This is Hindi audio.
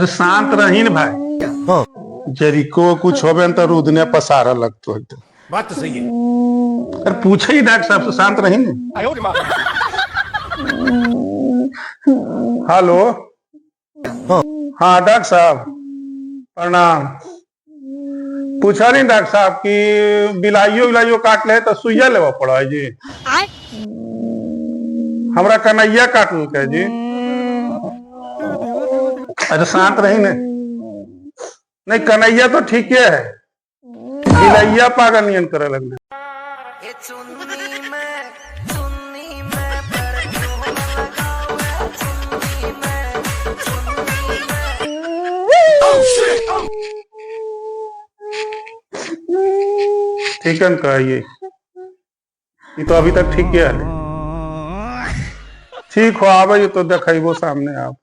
अरे शांत रही न भाई। हाँ। जरिको कुछ होबे न तो रुदने पसारा लगतो है। बात तो सही है। अरे पूछे ही डॉक्टर साहब से, शांत रही न। हेलो। हाँ। हाँ डॉक्टर साहब प्रणाम। पूछा नहीं डॉक्टर साहब कि बिलाइयो काट ले तो सुइया लेवा पड़ा है जी। हमरा कन्हैया काट है जी। अरे शांत रही न। नहीं कन्हैया तो ठीक है, बिलैया पागल नियन करे लगले। ठीक है न कहिए, ये तो अभी तक ठीक है। ठीक हो आवे तो देखेबो सामने आप।